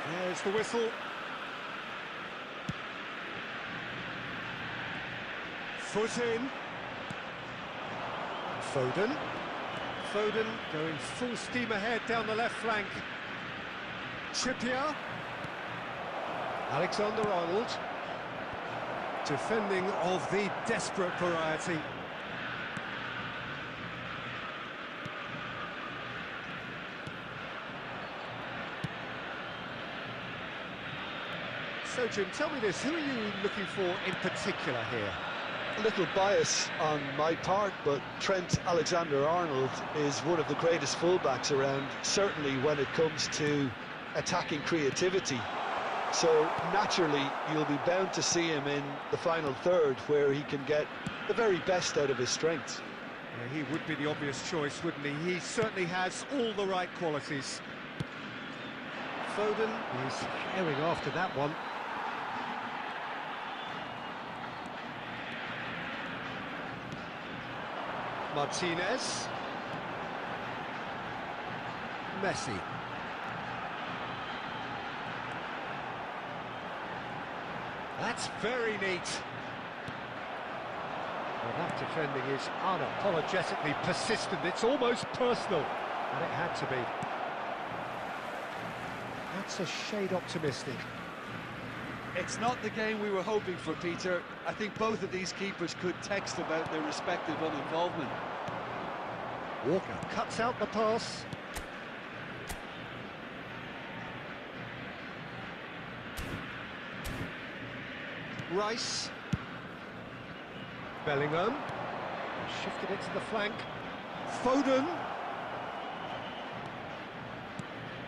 There's the whistle. Foot in. Foden. Foden going full steam ahead down the left flank. Trippier. Alexander-Arnold. Defending of the desperate variety. So, Jim, tell me this, who are you looking for in particular here? A little bias on my part, but Trent Alexander-Arnold is one of the greatest fullbacks around, certainly when it comes to attacking creativity. So, naturally, you'll be bound to see him in the final third, where he can get the very best out of his strengths. Yeah, he would be the obvious choice, wouldn't he? He certainly has all the right qualities. Foden is herring after that one. Martinez. Messi. That's very neat. Well, that defending is unapologetically persistent. It's almost personal, and it had to be. That's a shade optimistic. It's not the game we were hoping for, Peter. I think both of these keepers could text about their respective uninvolvement. Walker cuts out the pass. Rice. Bellingham. Shifted it to the flank. Foden.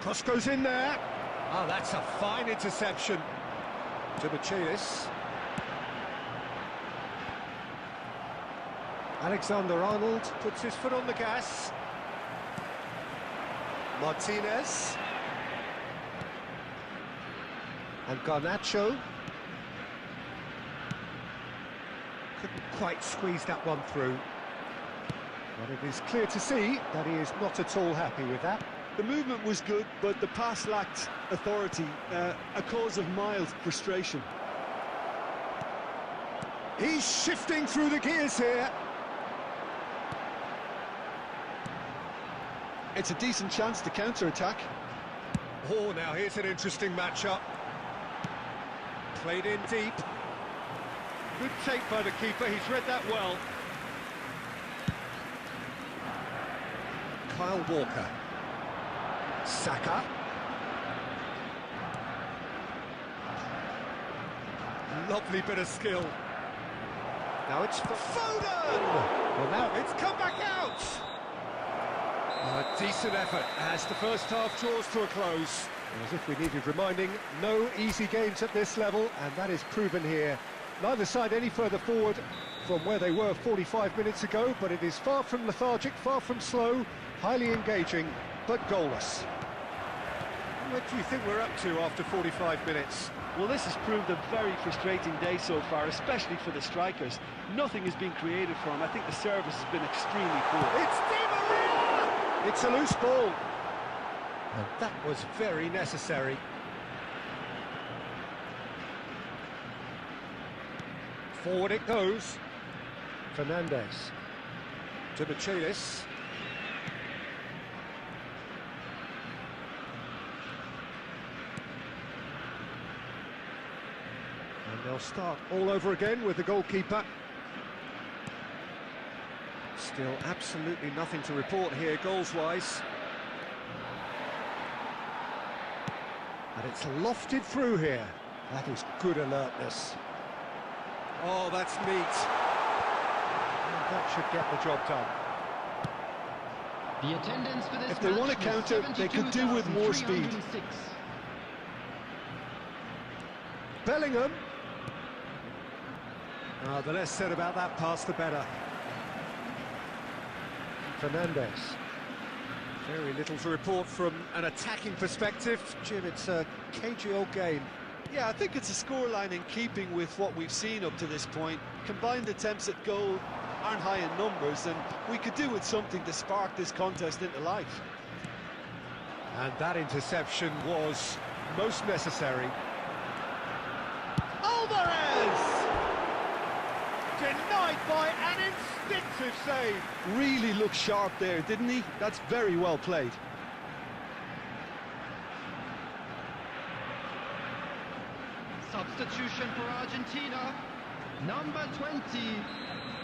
Cross goes in there. Oh, that's a fine interception. To Mach. Alexander-Arnold puts his foot on the gas. Martinez. And Garnacho. Couldn't quite squeeze that one through. But it is clear to see that he is not at all happy with that. The movement was good, but the pass lacked authority, a cause of mild frustration. He's shifting through the gears here. It's a decent chance to counter-attack. Oh, now here's an interesting matchup. Played in deep. Good take by the keeper, he's read that well. Kyle Walker. Saka. Lovely bit of skill. Now it's for Foden! Well, now it's come back out! A decent effort as the first half draws to a close. As if we needed reminding, no easy games at this level, and that is proven here. Neither side any further forward from where they were 45 minutes ago, but it is far from lethargic, far from slow, highly engaging, but goalless. What do you think we're up to after 45 minutes? Well, this has proved a very frustrating day so far, especially for the strikers. Nothing has been created for them. I think the service has been extremely poor. It's Di Maria! It's a loose ball. And that was very necessary. Forward it goes. Fernandes. To Mach. And they'll start all over again with the goalkeeper. Still absolutely nothing to report here, goals-wise. And it's lofted through here. That is good alertness. Oh, that's neat. And that should get the job done. The attendance for this If they want to counter, they could do with more speed. Bellingham. The less said about that pass, the better. Fernandes. Very little to report from an attacking perspective. Jim, it's a cagey old game. Yeah, I think it's a scoreline in keeping with what we've seen up to this point. Combined attempts at goal aren't high in numbers, and we could do with something to spark this contest into life. And that interception was most necessary. Alvarez! Denied by an instinctive save. Really looked sharp there, didn't he? That's very well played. Substitution for Argentina, number 20.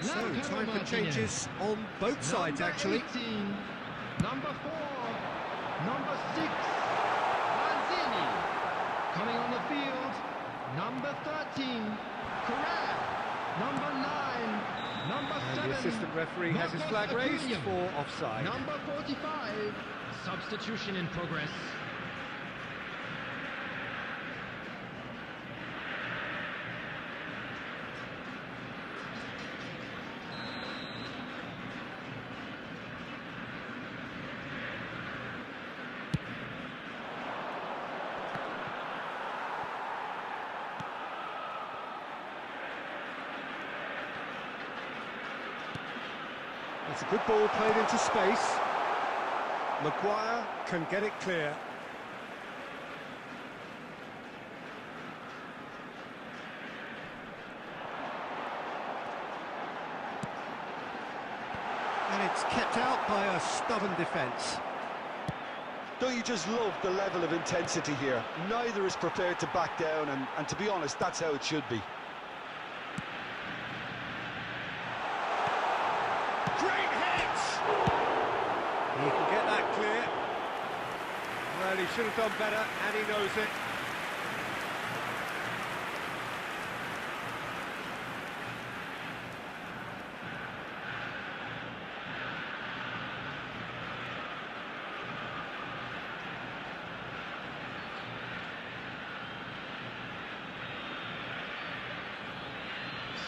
So, time for changes on both sides, actually. 18, number 4, number 6, Lanzini. Coming on the field, number 13, Correa. Number 9, number 7. And the assistant referee has his flag raised for offside. Number 45. Substitution in progress. It's a good ball played into space. Maguire can get it clear. And it's kept out by a stubborn defence. Don't you just love the level of intensity here? Neither is prepared to back down, and to be honest, that's how it should be. Great hit! He can get that clear. Well, he should have done better, and he knows it.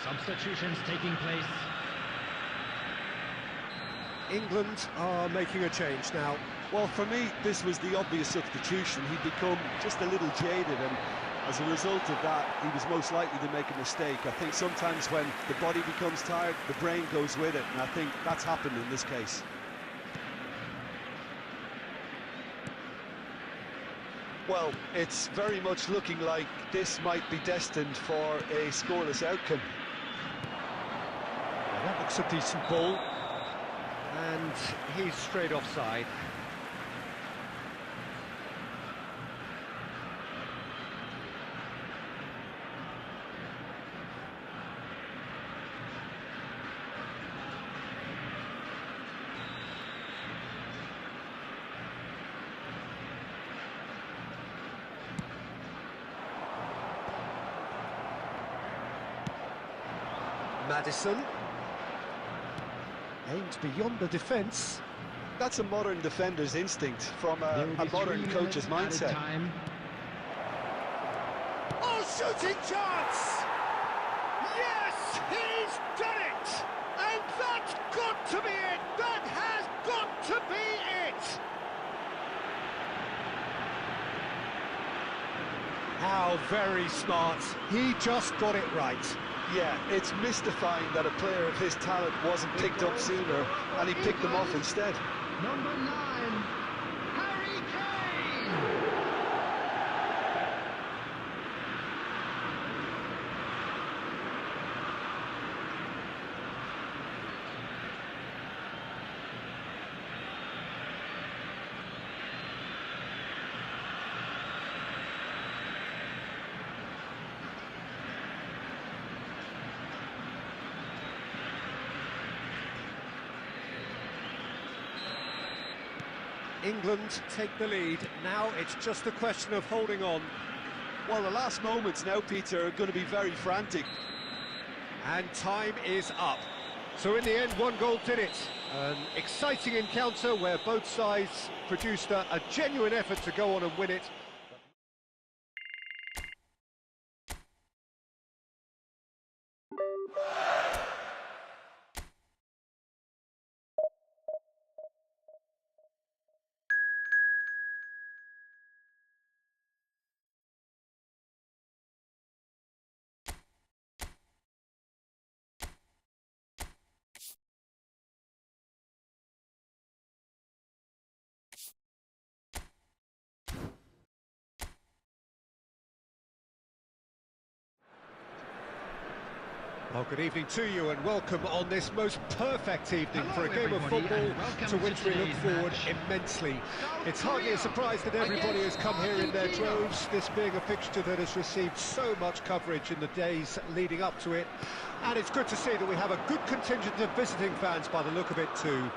Substitutions taking place. England are making a change now. Well, for me, this was the obvious substitution. He'd become just a little jaded, and as a result of that, he was most likely to make a mistake. I think sometimes when the body becomes tired, the brain goes with it, and I think that's happened in this case. Well, it's very much looking like this might be destined for a scoreless outcome. Well, that looks a decent ball. And he's straight offside. Maddison. Aimed beyond the defence. That's a modern defender's instinct from a modern coach's mindset. Oh, shooting chance! Yes, he's done it! And that's got to be it! That has got to be it! How very smart. He just got it right. Yeah, it's mystifying that a player of his talent wasn't picked up sooner, and he picked them off instead. Number 9, Harry Kane! England take the lead. Now it's just a question of holding on. Well, the last moments now, Peter, are going to be very frantic. And time is up. So in the end, one goal did it. An exciting encounter where both sides produced a genuine effort to go on and win it. Well, good evening to you and welcome on this most perfect evening Hello, for a game of everybody, football and welcome to which we look today's forward match. immensely. South It's hardly a Korea surprise that everybody has against come here in their Argentina. droves, this being a fixture that has received so much coverage in the days leading up to it. And it's good to see that we have a good contingent of visiting fans by the look of it too.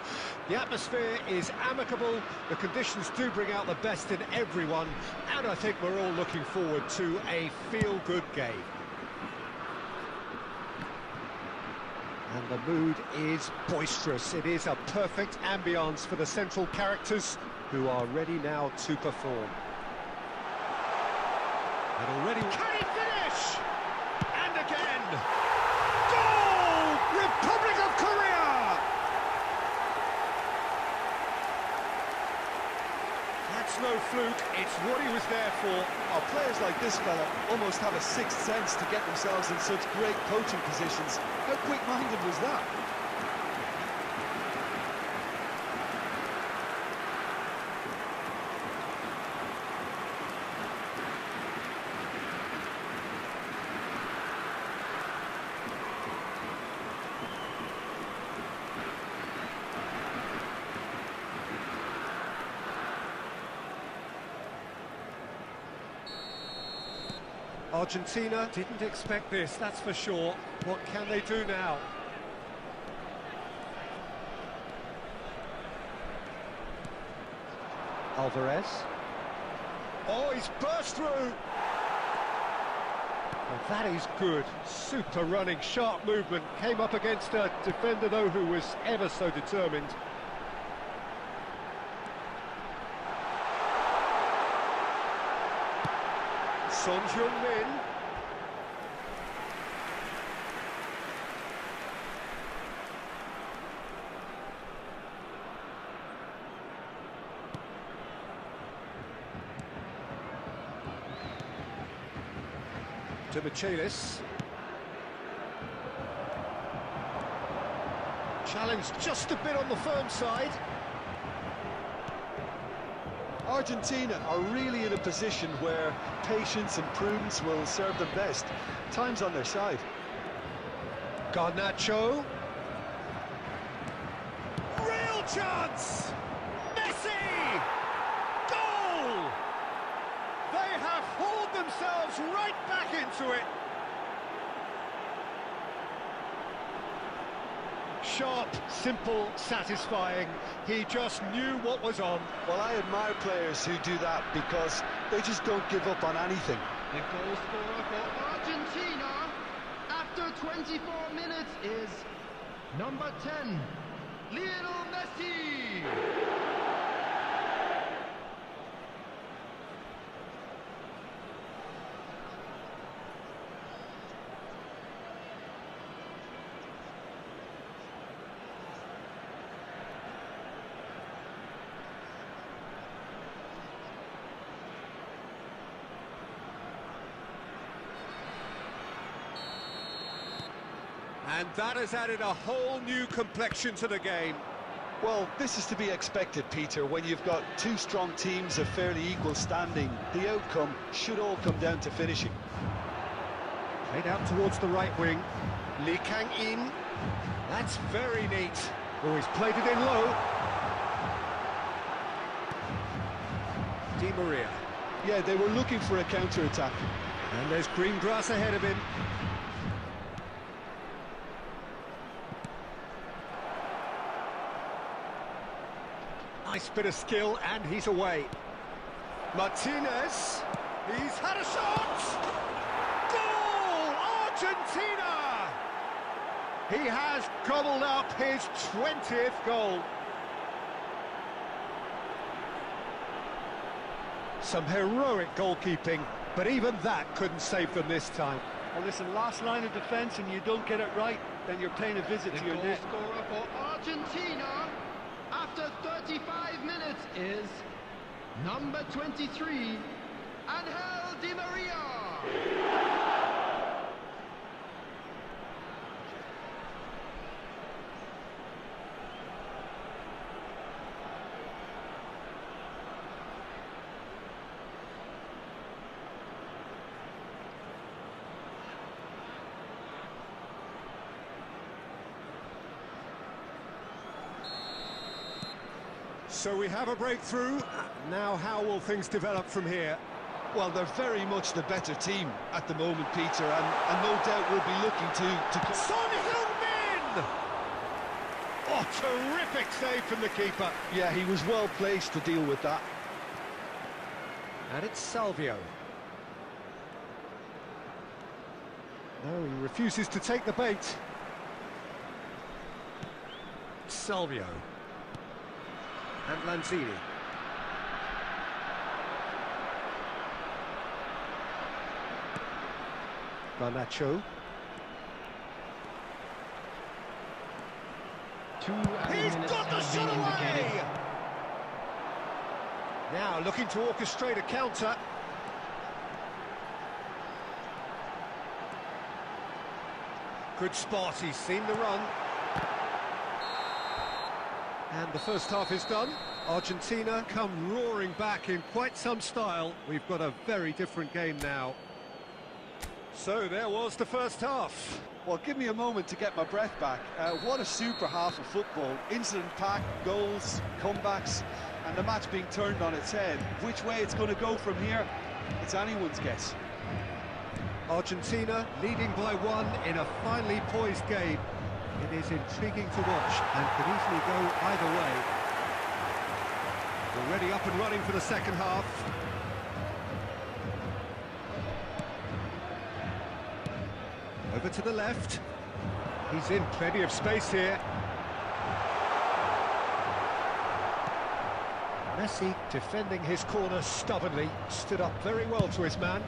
The atmosphere is amicable, the conditions do bring out the best in everyone, and I think we're all looking forward to a feel-good game. And the mood is boisterous. It is a perfect ambience for the central characters who are ready now to perform. And already... Can he finish? And again! Goal! Republic of Korea! That's no fluke, it's what he was there for. Oh, players like this fella almost have a sixth sense to get themselves in such great coaching positions. How quick-minded was that? Argentina didn't expect this, that's for sure. What can they do now? Alvarez. Oh, he's burst through! Well, that is good. Super running, sharp movement. Came up against a defender, though, who was ever so determined. Son Heung-min. To Michelis. Challenge just a bit on the firm side. Argentina are really in a position where patience and prudence will serve them best. Time's on their side. Garnacho. Real chance! Messi! Goal! They have hauled themselves right back into it. Sharp, simple, satisfying. He just knew what was on. Well, I admire players who do that because they just don't give up on anything. The goal scorer for Argentina after 24 minutes is number 10, Lionel Messi. And that has added a whole new complexion to the game. Well, this is to be expected, Peter. When you've got two strong teams of fairly equal standing, the outcome should all come down to finishing. Played out towards the right wing. Lee Kang-in. That's very neat. Oh, he's played it in low. Di Maria. Yeah, they were looking for a counter-attack. And there's green grass ahead of him. Nice bit of skill, and he's away. Martinez. He's had a shot! Goal! Argentina! He has gobbled up his 20th goal. Some heroic goalkeeping, but even that couldn't save them this time. Well, listen, last line of defence and you don't get it right, then you're paying a visit to your goal net. scorer for Argentina after 35 minutes is number 23, Angel Di Maria. So we have a breakthrough. Now how will things develop from here? Well, they're very much the better team at the moment, Peter, and no doubt will be looking to... Son Heung-min! Oh, terrific save from the keeper. Yeah, he was well placed to deal with that. And it's Salvio. No, he refuses to take the bait. Salvio. And Lanzini. Garnacho. He's got the shot away! Now looking to orchestrate a counter. Good spot, he's seen the run. And the first half is done. Argentina come roaring back in quite some style. We've got a very different game now. So there was the first half. Well, give me a moment to get my breath back. What a super half of football. Incident-packed, goals, comebacks, and the match being turned on its head. Which way it's going to go from here, it's anyone's guess. Argentina leading by 1 in a finely poised game. It is intriguing to watch and could easily go either way. Already up and running for the second half. Over to the left. He's in plenty of space here. Messi defending his corner stubbornly, stood up very well to his man.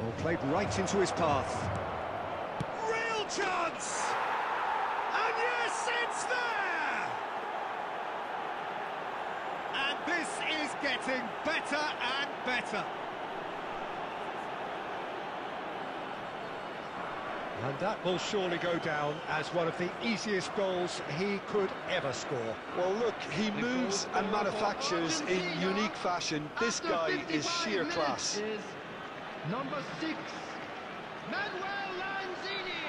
All played right into his path. Real chance! And yes, it's there! And this is getting better and better. And that will surely go down as one of the easiest goals he could ever score. Well, look, he moves and manufactures in unique fashion. This guy is sheer class. Is number 6, Manuel Lanzini.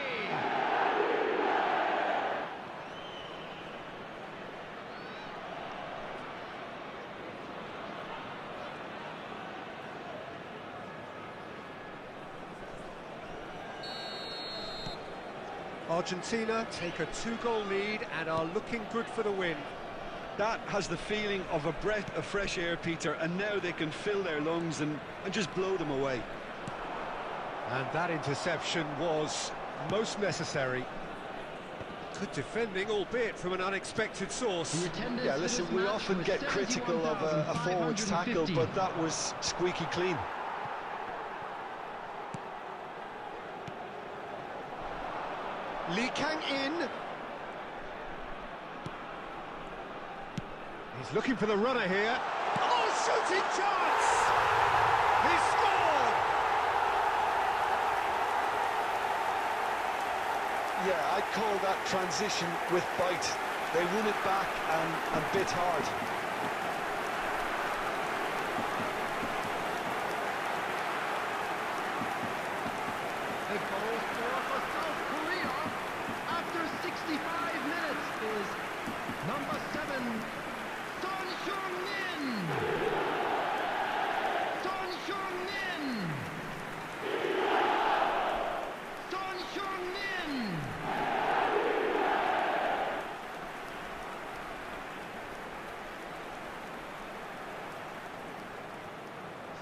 Argentina take a 2-goal lead and are looking good for the win. That has the feeling of a breath of fresh air, Peter, and now they can fill their lungs and just blow them away. And that interception was most necessary. Good defending, albeit from an unexpected source. Yeah, listen, we often get critical of a forward's tackle, but that was squeaky clean. Lee Kang in. He's looking for the runner here. Oh, shooting chance! He scored! Yeah, I'd call that transition with bite. They won it back and bit hard. The goal scorer for South Korea after 65 minutes is number 7, Son Heung-min. Son Heung-min. Son Heung-min.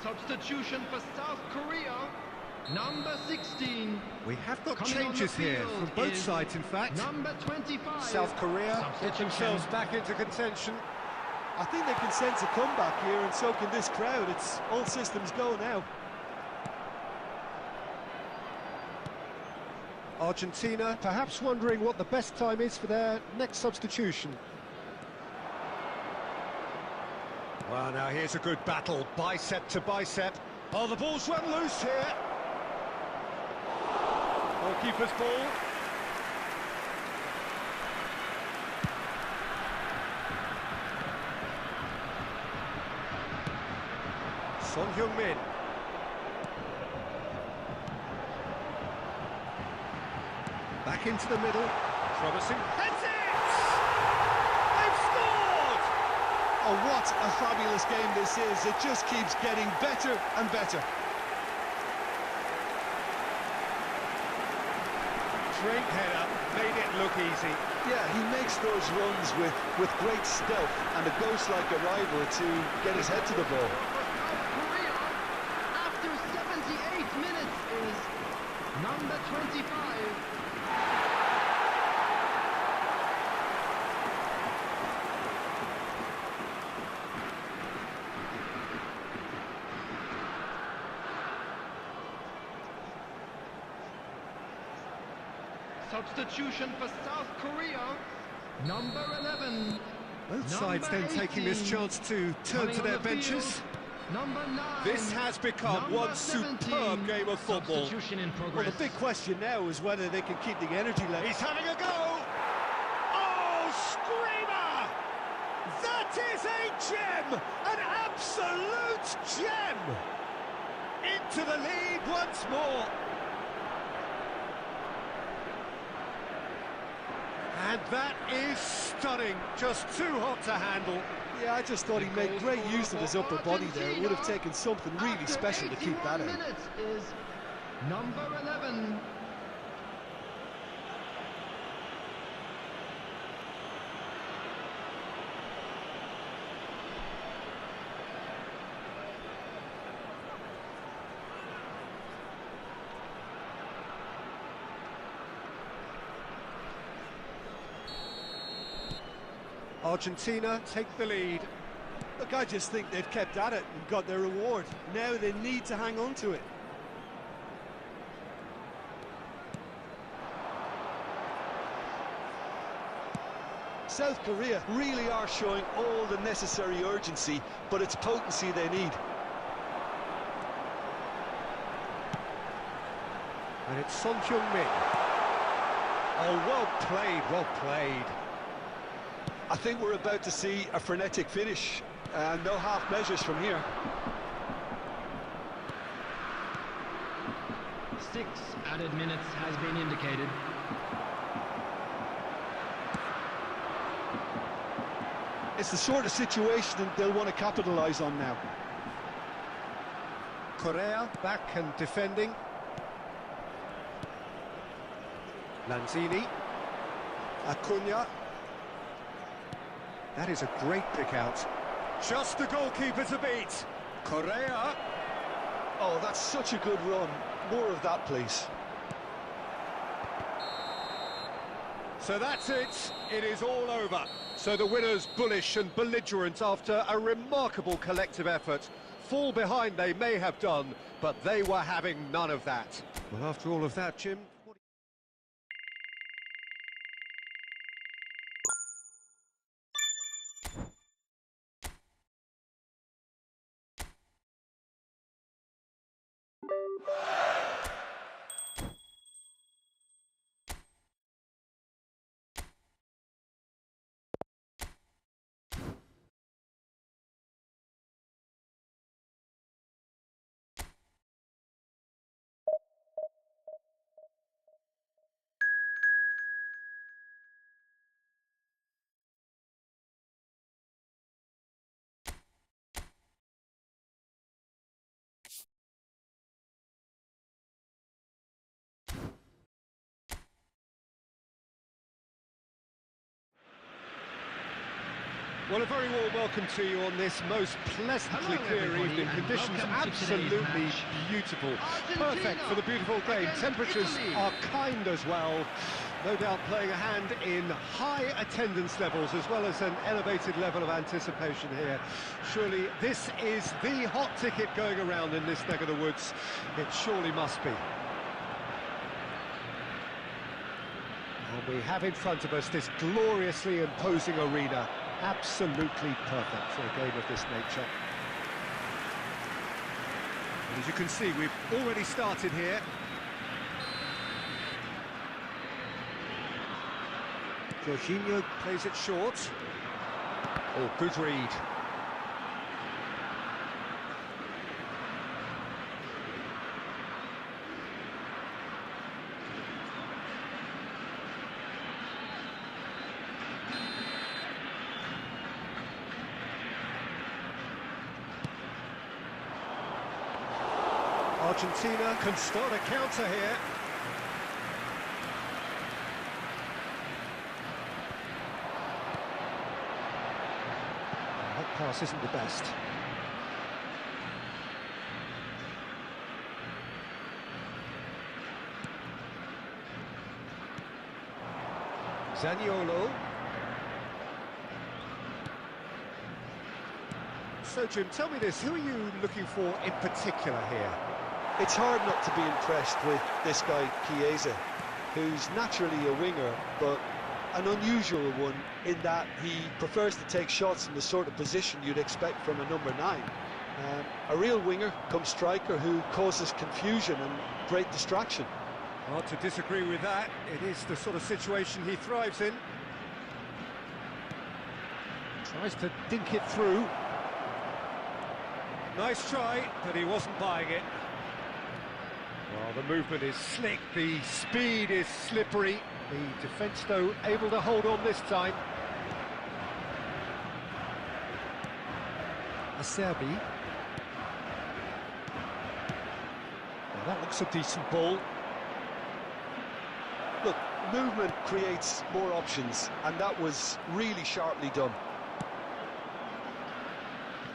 Substitution for South Korea. Number 16. We have got Coming on the changes here field from both is sides, in fact. Number 25. South Korea get Substitution. themselves back into contention. I think they can sense a comeback here, and so can this crowd. It's all systems go now. Argentina perhaps wondering what the best time is for their next substitution. Well, now here's a good battle, bicep to bicep. Oh, the ball's run loose here. Goalkeeper's ball. Son Heung-min. Back into the middle. promising. That's it! They've scored! Oh, what a fabulous game this is. It just keeps getting better and better. Great header, made it look easy. Yeah, he makes those runs with great stealth and a ghost-like arrival to get his head to the ball. Korea, after 78 minutes, is number 25. Substitution for South Korea, number 11. Both sides then taking this chance to turn to their benches. Number 9. This has become Number one 17. superb game of football. Substitution in Well, progress. the big question now is whether they can keep the energy level. He's having a go! Oh, screamer! That is a gem! An absolute gem! Into the lead once more. And that is stunning, just too hot to handle. Yeah, I just thought he made great use of his upper body there. It would have taken something really special to keep that out. Minutes is number 11. Argentina take the lead. Look, I just think they've kept at it and got their reward. Now they need to hang on to it. South Korea really are showing all the necessary urgency, but it's potency they need. And it's Son Heung-min. Oh, well played, well played. I think we're about to see a frenetic finish, and no half measures from here. 6 added minutes has been indicated. It's the sort of situation that they'll want to capitalise on now. Correa back and defending. Lanzini. Acuna. That is a great pick out. Just the goalkeeper to beat. Correa. Oh, that's such a good run. More of that, please. So that's it. It is all over. So the winners bullish and belligerent after a remarkable collective effort. Fall behind they may have done, but they were having none of that. Well, after all of that, Jim... Well, a very warm welcome to you on this most pleasantly Hello, clear everybody, evening. and Conditions welcome to today's absolutely match. beautiful. Argentina Perfect for the beautiful game. against Temperatures Italy. are kind as well. No doubt playing a hand in high attendance levels as well as an elevated level of anticipation here. Surely this is the hot ticket going around in this neck of the woods. It surely must be. And we have in front of us this gloriously imposing arena. Absolutely perfect for a game of this nature. And as you can see, we've already started here. Jorginho plays it short. Oh, good read. Argentina can start a counter here. That pass isn't the best. Zaniolo. So, Jim, tell me this, who are you looking for in particular here? It's hard not to be impressed with this guy, Chiesa, who's naturally a winger, but an unusual one in that he prefers to take shots in the sort of position you'd expect from a number 9. A real winger come striker who causes confusion and great distraction. Hard to disagree with that. It is the sort of situation he thrives in. Tries to dink it through. Nice try, but he wasn't buying it. Well, the movement is slick, the speed is slippery. The defence, though, able to hold on this time. Acerbi. Well, that looks a decent ball. Look, movement creates more options, and that was really sharply done.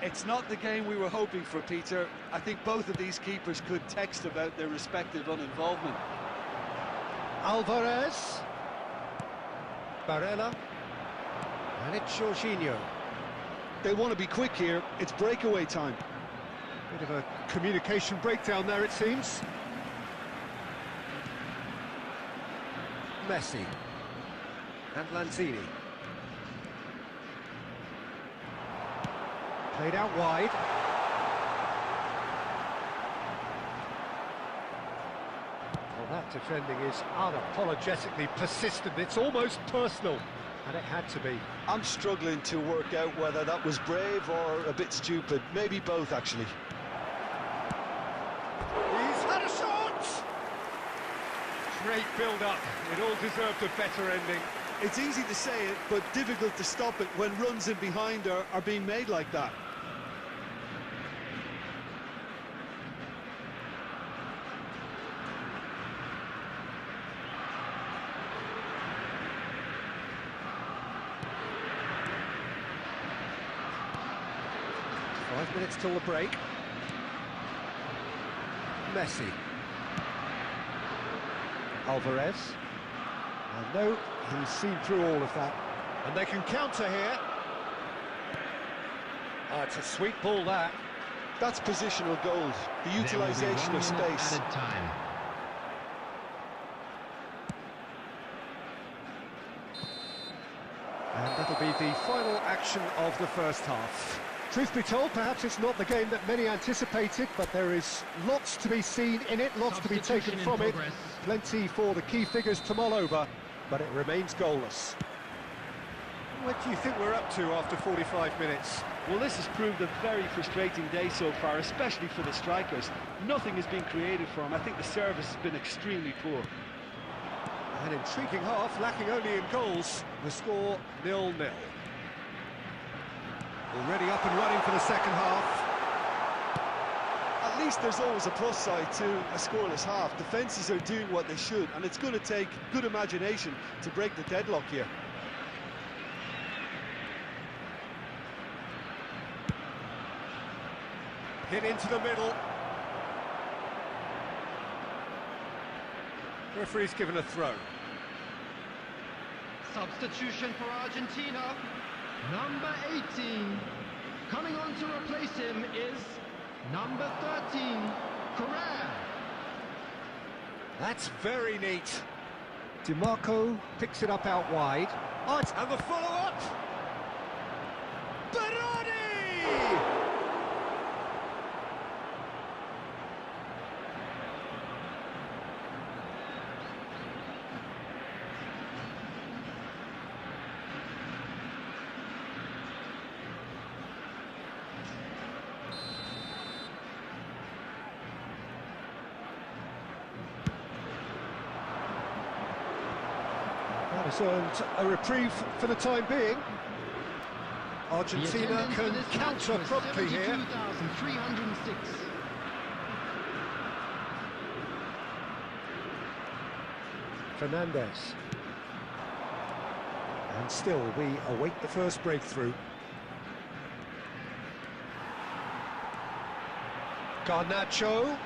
It's not the game we were hoping for, Peter. I think both of these keepers could text about their respective uninvolvement. Alvarez. Barella. And it's Jorginho. They want to be quick here. It's breakaway time. Bit of a communication breakdown there, it seems. Messi. And Lanzini. Played out wide. Well, that defending is unapologetically persistent. It's almost personal, and it had to be. I'm struggling to work out whether that was brave or a bit stupid. Maybe both, actually. He's had a shot! Great build-up. It all deserved a better ending. It's easy to say it, but difficult to stop it when runs in behind are being made like that. Minutes till the break. Messi. Alvarez. And no, he's seen through all of that. And they can counter here. Oh, it's a sweet ball, that. That's positional gold, the utilisation of space. Added time. And that'll be the final action of the first half. Truth be told, perhaps it's not the game that many anticipated, but there is lots to be seen in it, lots to be taken from it. Plenty for the key figures to mull over, but it remains goalless. What do you think we're up to after 45 minutes? Well, this has proved a very frustrating day so far, especially for the strikers. Nothing has been created for them. I think the service has been extremely poor. An intriguing half, lacking only in goals. The score 0-0. Already up and running for the second half. At least there's always a plus side to a scoreless half. Defences are doing what they should, and it's going to take good imagination to break the deadlock here. Hit into the middle. Referee's given a throw. Substitution for Argentina. Number 18. Coming on to replace him is number 13, Correa. That's very neat. DiMarco picks it up out wide. Oh, and the follow-up. Berardi! Has earned a reprieve for the time being. Argentina can counter promptly here. 72,306. Fernandez. And still, we await the first breakthrough. Garnacho.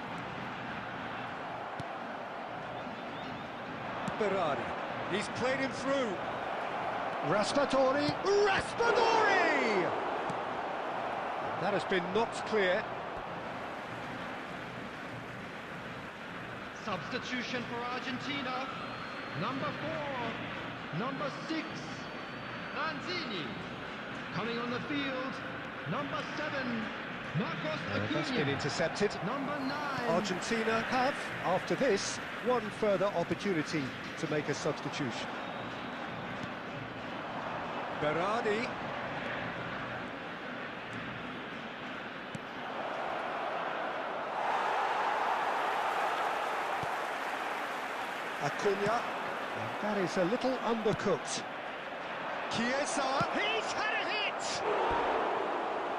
Berardi. He's played him through. Raspadori. Raspadori! That has been knocked clear. Substitution for Argentina. Number 4, number 6, Lanzini. Coming on the field, number 7, Marcos That's been Acuna. intercepted. Number 9. Argentina have, after this, one further opportunity to make a substitution. Berardi. Acuna. That is a little undercooked. Chiesa. He's had a hit!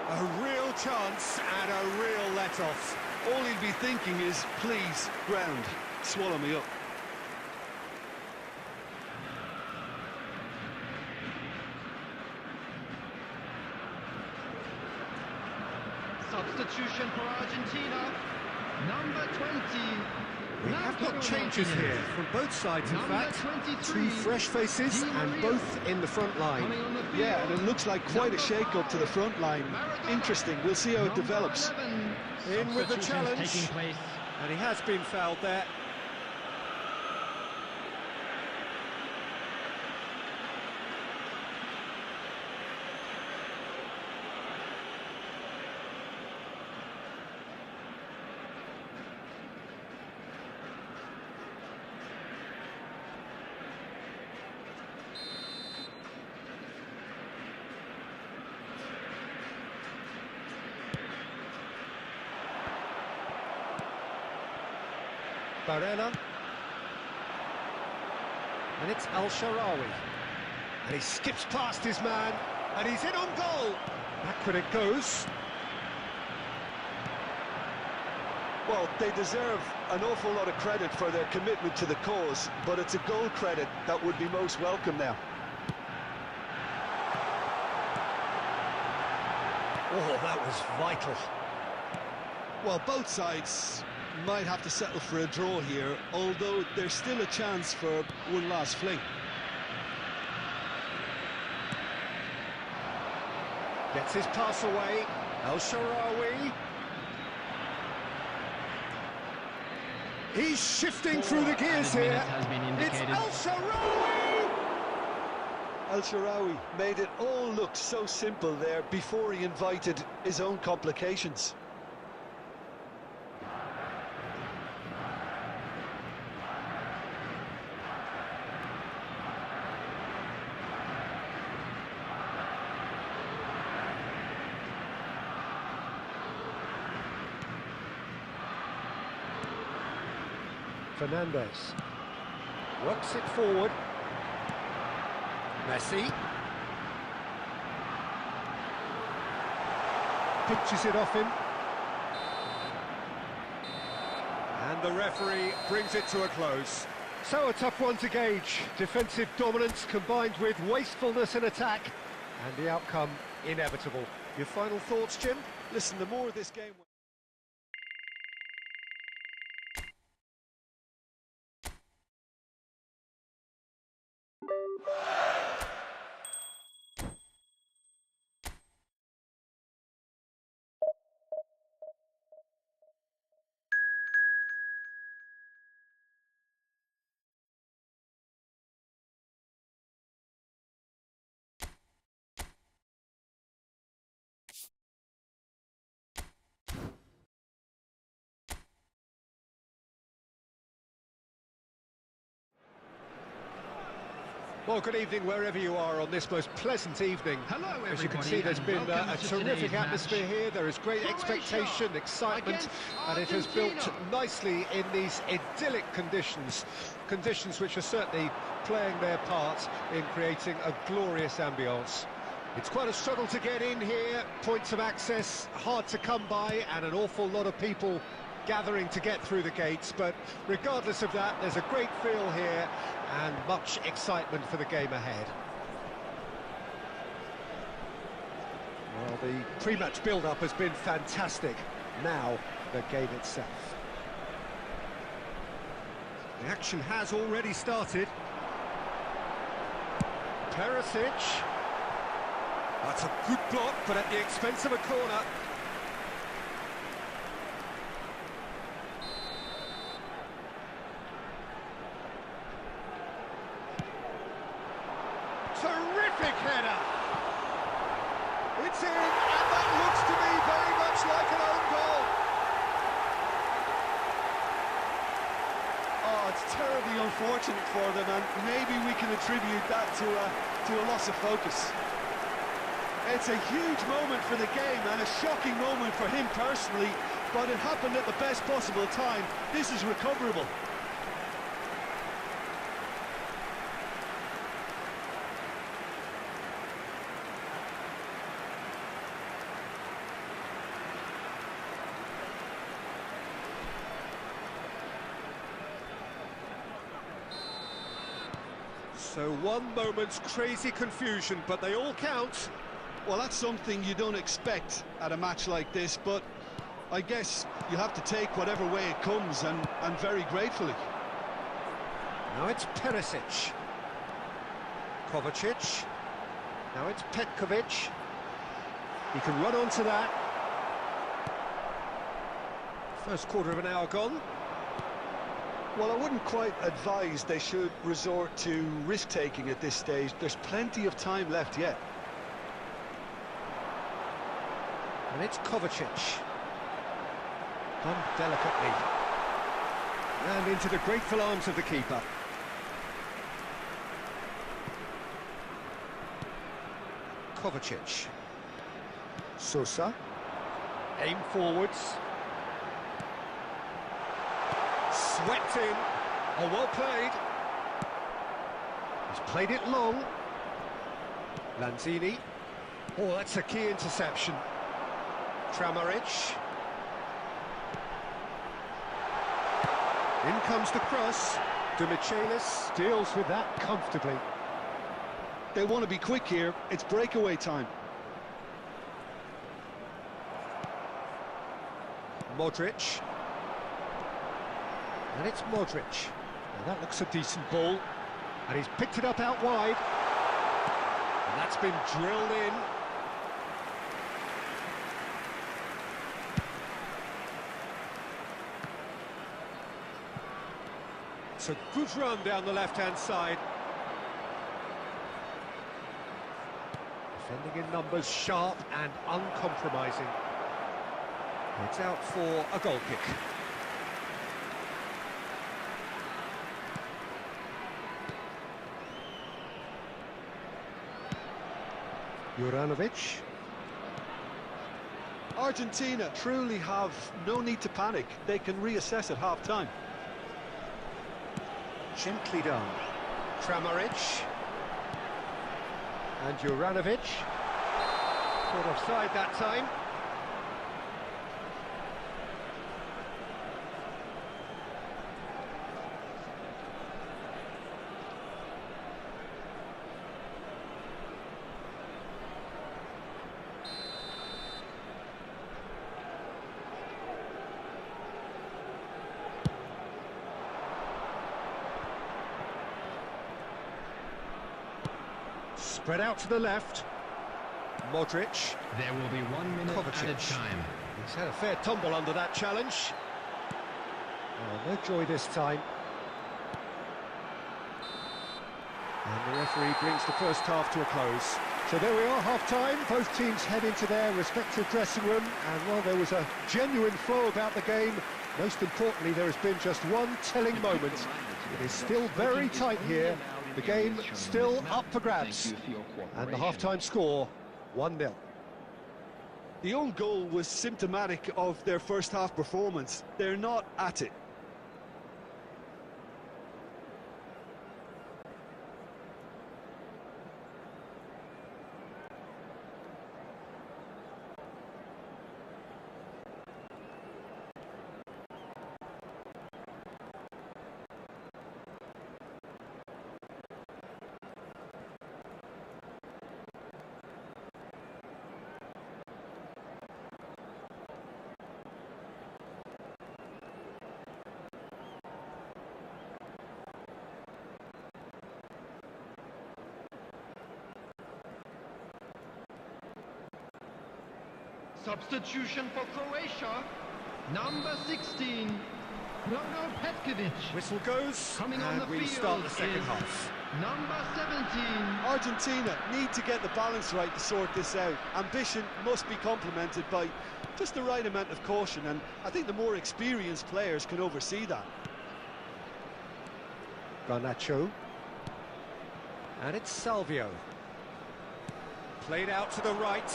A real chance and a real let-off. All he'd be thinking is, please, ground, swallow me up. Substitution for Argentina, number 20. We have got changes here from both sides, in Number fact. 23, Two fresh faces Di and Maria. both in the front line. Coming on the field, Yeah, and it looks like quite a number shake-up to the 5, front line. Maradona. Interesting, we'll see how it Number develops. 11. In with the Substitutions challenge. taking place. And he has been fouled there. Barella. And it's Al-Sharawi. And he skips past his man, and he's in on goal. Backward it goes. Well, they deserve an awful lot of credit for their commitment to the cause, but it's a goal credit that would be most welcome now. Oh, that was vital. Well, both sides might have to settle for a draw here, although there's still a chance for one last fling. Gets his pass away. El-Sharawi. He's shifting through the gears added here. minutes has been It's indicated. El-Sharawi! El-Sharawi made it all look so simple there before he invited his own complications. Fernandez rocks it forward. Messi pinches it off him, and the referee brings it to a close. So a tough one to gauge. Defensive dominance combined with wastefulness in attack, and the outcome inevitable. Your final thoughts, Jim? Listen, the more this game... Well, good evening wherever you are on this most pleasant evening. Hello, As you can everybody, see, there's and been welcome a to terrific today's match. atmosphere here. There is great Croatia expectation, excitement, against and it has built Argentina. nicely in these idyllic conditions. Conditions which are certainly playing their part in creating a glorious ambience. It's quite a struggle to get in here, points of access hard to come by, and an awful lot of people gathering to get through the gates, but regardless of that, there's a great feel here and much excitement for the game ahead. Well, the pre-match build-up has been fantastic. Now, the game itself. The action has already started. Perisic. That's a good block, but at the expense of a corner. Terrific header! It's in, and that looks to me very much like an own goal. Oh, it's terribly unfortunate for them, and maybe we can attribute that to a loss of focus. It's a huge moment for the game and a shocking moment for him personally, but it happened at the best possible time. This is recoverable. So one moment's crazy confusion, but they all count. Well, that's something you don't expect at a match like this, but I guess you have to take whatever way it comes, and very gratefully. Now it's Perisic. Kovacic. Now it's Petkovic. He can run onto that. First quarter of an hour gone. Well, I wouldn't quite advise they should resort to risk-taking at this stage. There's plenty of time left yet. And it's Kovacic. Done delicately. And into the grateful arms of the keeper. Kovacic. Sosa. Aim forwards. Swept in. Oh, well played. He's played it long. Lanzini. Oh, that's a key interception. Kramaric. In comes the cross. Demichelis deals with that comfortably. They want to be quick here. It's breakaway time. Modric. And it's Modric. Now that looks a decent ball. And he's picked it up out wide. And that's been drilled in. It's a good run down the left-hand side. Defending in numbers, sharp and uncompromising. It's out for a goal kick. Juranovic. Argentina truly have no need to panic. They can reassess at half-time. Gently done. Kramaric. And Juranovic. Caught offside that time. Spread out to the left. Modric. There will be 1 minute Kovacic. added time. He's had a fair tumble under that challenge. Oh, no joy this time. And the referee brings the first half to a close. So there we are, half-time. Both teams head into their respective dressing room. And while there was a genuine flow about the game, most importantly, there has been just one telling moment. It is still very tight here. The game still up for grabs. And the half-time score, 1-0. The own goal was symptomatic of their first half performance. They're not at it. Substitution for Croatia. Number 16, Bruno Petkovic. Whistle goes, Coming and on the we field start the second is half. Number 17. Argentina need to get the balance right to sort this out. Ambition must be complemented by just the right amount of caution, and I think the more experienced players can oversee that. Garnacho. And it's Salvio. Played out to the right.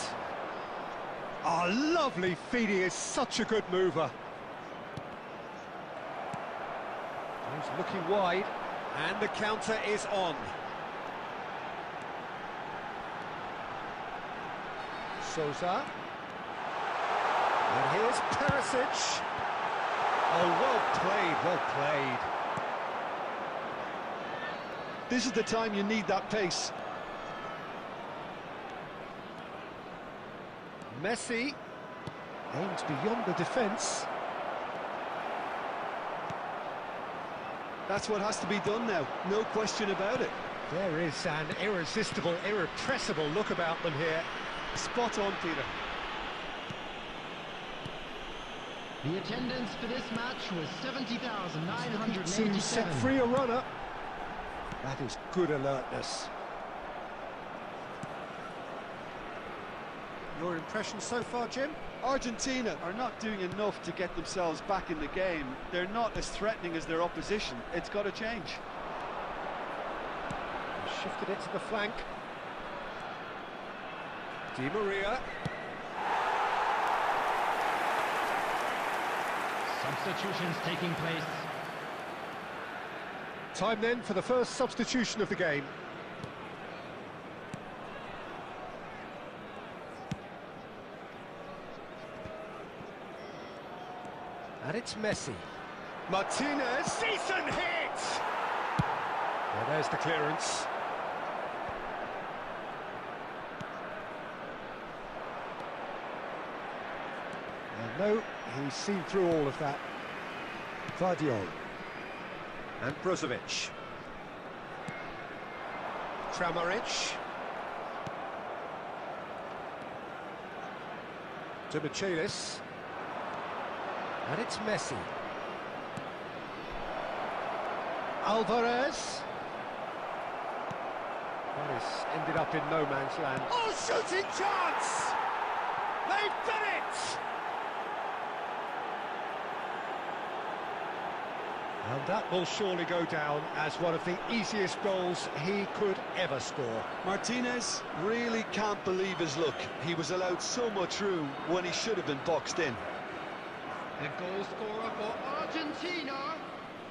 Oh, lovely feed, he is such a good mover. He's looking wide, and the counter is on. Sousa. And here's Perisic. Oh, well played, well played. This is the time you need that pace. Messi aims beyond the defence. That's what has to be done now, no question about it. There is an irresistible, irrepressible look about them here. Spot on, Peter. The attendance for this match was To 70,987. set free a runner. That is good alertness. Your impression so far, Jim? Argentina are not doing enough to get themselves back in the game. They're not as threatening as their opposition. It's got to change. Shifted it to the flank. Di Maria. Substitutions taking place. Time then for the first substitution of the game. And it's Messi. Martinez, decent hit! Well, there's the clearance. And no, he's seen through all of that. Vardiol. And Brozovic. Kramaric. To Michelis. And it's Messi. Alvarez. Well, it's ended up in no man's land. Oh, shooting chance! They've done it! And that will surely go down as one of the easiest goals he could ever score. Martinez really can't believe his luck. He was allowed so much room when he should have been boxed in. The goal scorer for Argentina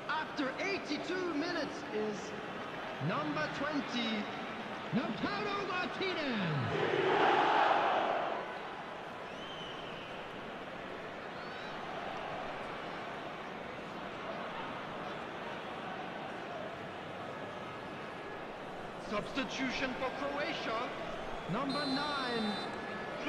after 82 minutes is number 20, Lautaro Martinez. Substitution for Croatia, number 9.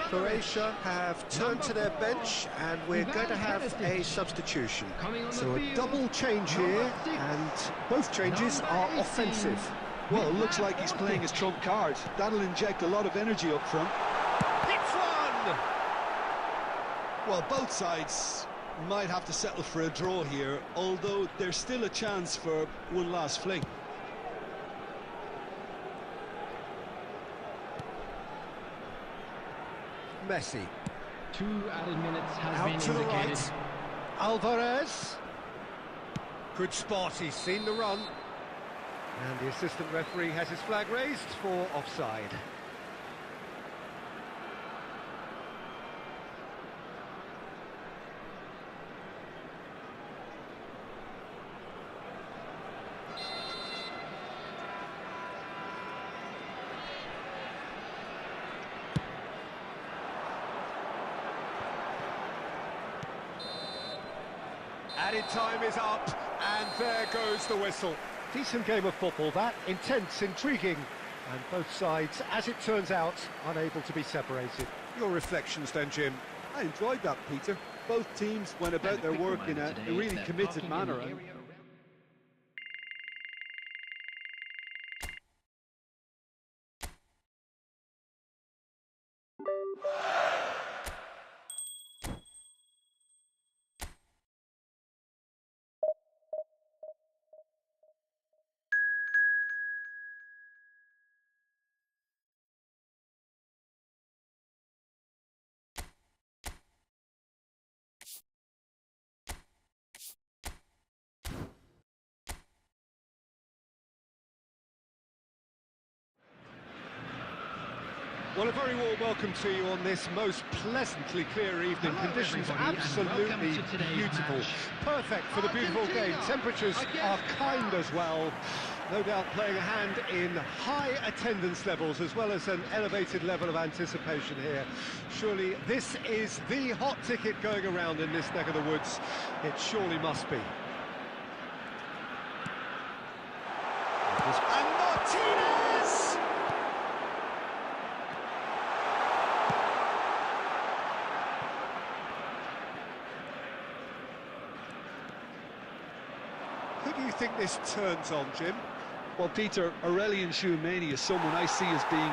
Croatia have turned to their bench, and we're going to have a substitution. So a double change here, and both changes are offensive. Well, it looks like he's playing his trump card. That'll inject a lot of energy up front. Hits one! Well, both sides might have to settle for a draw here, although there's still a chance for one last fling. Messi. 2 added minutes has Out been to the indicated. right. Alvarez. Good spot, he's seen the run. And the assistant referee has his flag raised for offside. Added time is up, and there goes the whistle. Decent game of football, that. Intense, intriguing, and both sides, as it turns out, unable to be separated. Your reflections then, Jim? I enjoyed that, Peter. Both teams went about their work in a really committed manner. Well, a very warm welcome to you on this most pleasantly clear evening. Hello, Conditions everybody, and absolutely welcome to today's beautiful. match. Perfect for the beautiful game. Argentina Temperatures against are kind France. as well. No doubt playing a hand in high attendance levels as well as an elevated level of anticipation here. Surely this is the hot ticket going around in this neck of the woods. It surely must be. And Martinez! Who do you think this turns on, Jim? Well, Peter, Aurelian Tchouameni is someone I see as being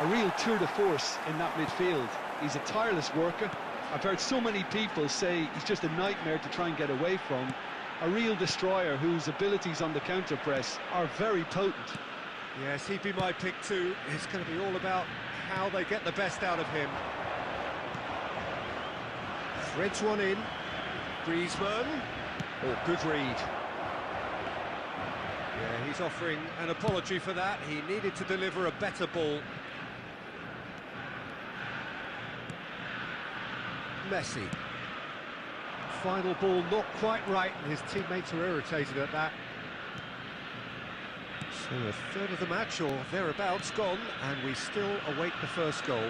a real tour de force in that midfield. He's a tireless worker. I've heard so many people say he's just a nightmare to try and get away from. A real destroyer whose abilities on the counter-press are very potent. Yes, he'd be my pick too. It's going to be all about how they get the best out of him. Threads one in. Griezmann. Oh, good read. Yeah, he's offering an apology for that. He needed to deliver a better ball. Messi. Final ball not quite right, and his teammates are irritated at that. So a third of the match, or thereabouts, gone, and we still await the first goal.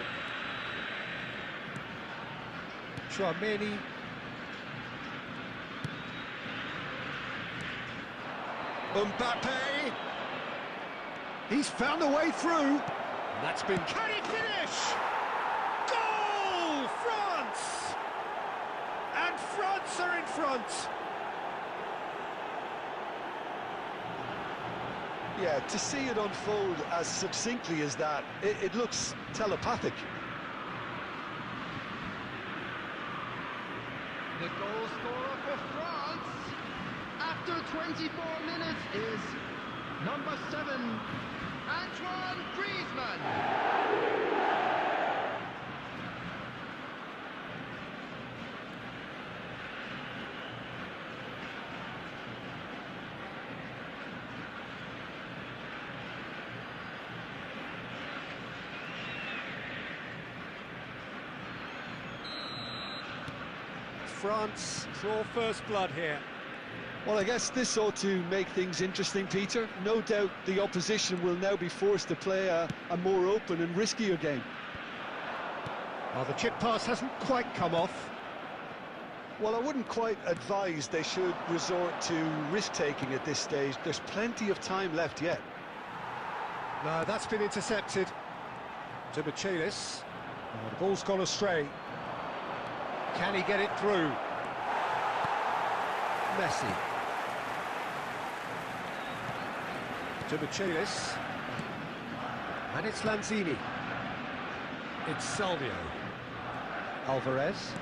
Tchouameni. Mbappe. He's found a way through. And that's been... Can he finish? Goal! France! And France are in front. Yeah, to see it unfold as succinctly as that, it looks telepathic. The goal scorer for France after 24 minutes is number 7, Antoine Griezmann. France draw first blood here. Well, I guess this ought to make things interesting, Peter. No doubt the opposition will now be forced to play a more open and riskier game. Well, the chip pass hasn't quite come off. Well, I wouldn't quite advise they should resort to risk-taking at this stage. There's plenty of time left yet. No, that's been intercepted. To Michelis. Oh, the ball's gone astray. Can he get it through? Messi. To Michelis. And it's Lanzini. It's Salvio. Alvarez.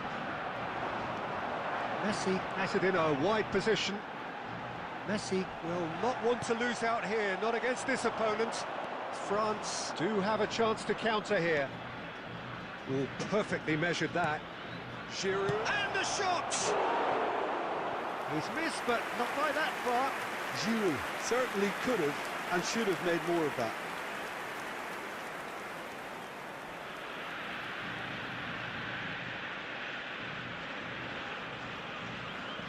Messi has it in a wide position. Messi will not want to lose out here, not against this opponent. France do have a chance to counter here. Oh, perfectly measured that. Giroud, and a shot! He's missed, but not by that far. Giroud certainly could have and should have made more of that.